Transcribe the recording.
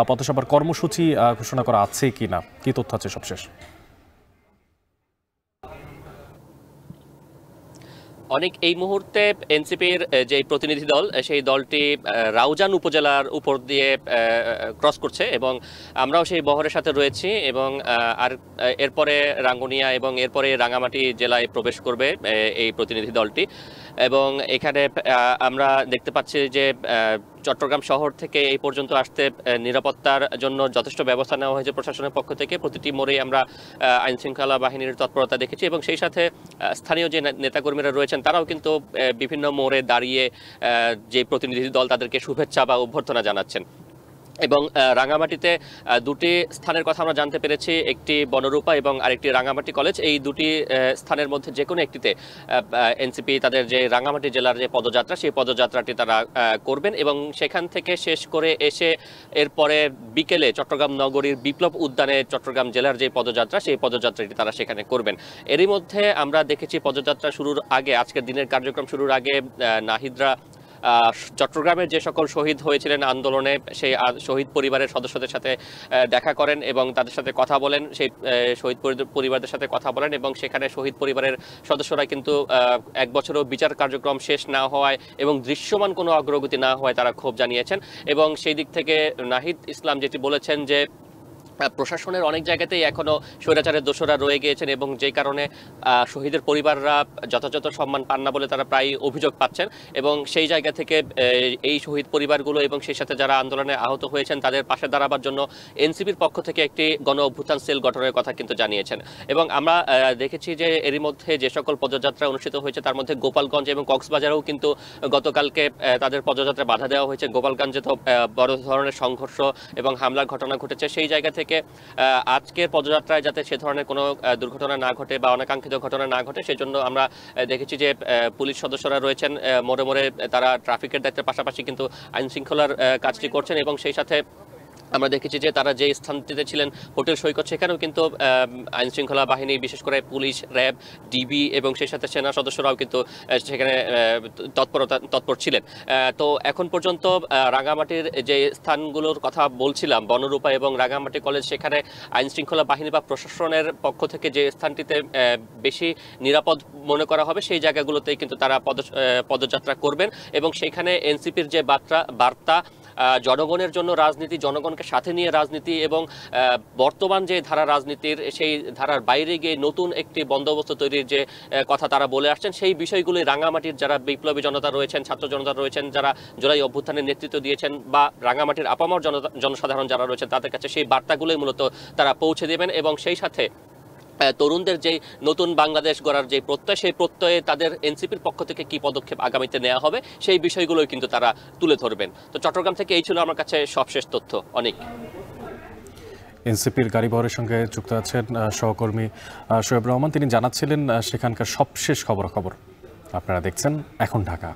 পথসভার কর্মসূচি ঘোষণা করা আছে কিনা, কি তথ্য আছে সবশেষ? অনেক এই মুহূর্তে এনসিপির যে প্রতিনিধি দল, সেই দলটি রাউজান উপজেলার উপর দিয়ে ক্রস করছে এবং আমরাও সেই বহরের সাথে রয়েছি এবং আর এরপরে রাঙ্গুনিয়া এবং এরপরে রাঙামাটি জেলায় প্রবেশ করবে এই প্রতিনিধি দলটি। এবং এখানে আমরা দেখতে পাচ্ছি যে চট্টগ্রাম শহর থেকে এই পর্যন্ত আসতে নিরাপত্তার জন্য যথেষ্ট ব্যবস্থা নেওয়া হয়েছে প্রশাসনের পক্ষ থেকে। প্রতিটি মোড়েই আমরা আইনশৃঙ্খলা বাহিনীর তৎপরতা দেখেছি এবং সেই সাথে স্থানীয় যে নেতাকর্মীরা রয়েছেন তারাও কিন্তু বিভিন্ন মোড়ে দাঁড়িয়ে যে প্রতিনিধি দল তাদেরকে শুভেচ্ছা বা অভ্যর্থনা জানাচ্ছেন। এবং রাঙামাটিতে দুটি স্থানের কথা আমরা জানতে পেরেছি, একটি বনরূপা এবং আরেকটি রাঙামাটি কলেজ। এই দুটি স্থানের মধ্যে যে কোনো একটিতে এনসিপি তাদের যে রাঙামাটি জেলার যে পদযাত্রা, সেই পদযাত্রাটি তারা করবেন এবং সেখান থেকে শেষ করে এসে এরপরে বিকেলে চট্টগ্রাম নগরীর বিপ্লব উদ্যানে চট্টগ্রাম জেলার যে পদযাত্রা, সেই পদযাত্রাটি তারা সেখানে করবেন। এরই মধ্যে আমরা দেখেছি পদযাত্রা শুরুর আগে, আজকের দিনের কার্যক্রম শুরুর আগে নাহিদরা চট্টগ্রামের যে সকল শহীদ হয়েছিলেন আন্দোলনে, সেই শহীদ পরিবারের সদস্যদের সাথে দেখা করেন এবং তাদের সাথে কথা বলেন, সেই শহীদ পরিবারদের সাথে কথা বলেন এবং সেখানে শহীদ পরিবারের সদস্যরা কিন্তু এক বছরও বিচার কার্যক্রম শেষ না হওয়ায় এবং দৃশ্যমান কোনো অগ্রগতি না হওয়ায় তারা ক্ষোভ জানিয়েছেন। এবং সেই দিক থেকে নাহিদ ইসলাম যেটি বলেছেন যে প্রশাসনের অনেক জায়গাতেই এখনো স্বৈরাচারের দোষরা রয়ে গিয়েছেন এবং যে কারণে শহীদের পরিবাররা যথাযথ সম্মান পান না বলে তারা প্রায় অভিযোগ পাচ্ছেন। এবং সেই জায়গা থেকে এই শহীদ পরিবারগুলো এবং সেই সাথে যারা আন্দোলনে আহত হয়েছেন তাদের পাশে দাঁড়াবার জন্য এনসিপির পক্ষ থেকে একটি গণ অভ্যুত্থান সেল গঠনের কথা কিন্তু জানিয়েছেন। এবং আমরা দেখেছি যে এরই মধ্যে যে সকল পদযাত্রা অনুষ্ঠিত হয়েছে তার মধ্যে গোপালগঞ্জ এবং কক্সবাজারেও কিন্তু গতকালকে তাদের পদযাত্রা বাধা দেওয়া হয়েছে। গোপালগঞ্জে তো বড় ধরনের সংঘর্ষ এবং হামলার ঘটনা ঘটেছে। সেই জায়গা থেকে আজকের পদযাত্রায় যাতে সে ধরনের কোনো দুর্ঘটনা না ঘটে বা অনাকাঙ্ক্ষিত ঘটনা না ঘটে সেজন্য আমরা দেখেছি যে পুলিশ সদস্যরা রয়েছেন মোড়ে মোড়ে, তারা ট্রাফিকের দায়িত্বের পাশাপাশি কিন্তু আইন শৃঙ্খলার কাজটি করছেন। এবং সেই সাথে আমরা দেখেছি যে তারা যে স্থানটিতে ছিলেন হোটেল সৈকত, সেখানেও কিন্তু আইন শৃঙ্খলা বাহিনী বিশেষ করে পুলিশ, র্যাব, ডিবি এবং সেই সাথে সেনা সদস্যরাও কিন্তু সেখানে তৎপর ছিলেন। তো এখন পর্যন্ত রাঙামাটির যে স্থানগুলোর কথা বলছিলাম, বনরূপা এবং রাঙামাটি কলেজ, সেখানে আইন শৃঙ্খলা বাহিনী বা প্রশাসনের পক্ষ থেকে যে স্থানটিতে বেশি নিরাপদ মনে করা হবে সেই জায়গাগুলোতেই কিন্তু তারা পদযাত্রা করবেন। এবং সেখানে এনসিপির যে বার্তা, জনগণের জন্য রাজনীতি, জনগণকে সাথে নিয়ে রাজনীতি এবং বর্তমান যে ধারা রাজনীতির সেই ধারার বাইরে গিয়ে নতুন একটি বন্দোবস্ত তৈরির যে কথা তারা বলে আসছেন, সেই বিষয়গুলি রাঙামাটির যারা বিপ্লবী জনতা রয়েছেন, ছাত্র জনতা রয়েছেন, যারা জুলাই অভ্যুত্থানের নেতৃত্ব দিয়েছেন বা রাঙামাটির আপামর জনসাধারণ যারা রয়েছেন তাদের কাছে সেই বার্তাগুলোই মূলত তারা পৌঁছে দেবেন। এবং সেই সাথে তরুণদের যে নতুন বাংলাদেশ গড়ার যে প্রত্যয়, সেই প্রত্যয়ে তাদের এনসিপির পক্ষ থেকে কি পদক্ষেপ আগামীতে নেওয়া হবে সেই বিষয়গুলোই কিন্তু তারা তুলে ধরবেন। তো চট্টগ্রাম থেকে এই ছিল আমার কাছে সবশেষ তথ্য। অনেক এনসিপির গাড়িবহরের সঙ্গে যুক্ত আছেন সহকর্মী শোয়েব রহমান, তিনি জানাচ্ছিলেন সেখানকার সবশেষ খবরাখবর। আপনারা দেখছেন এখন ঢাকা।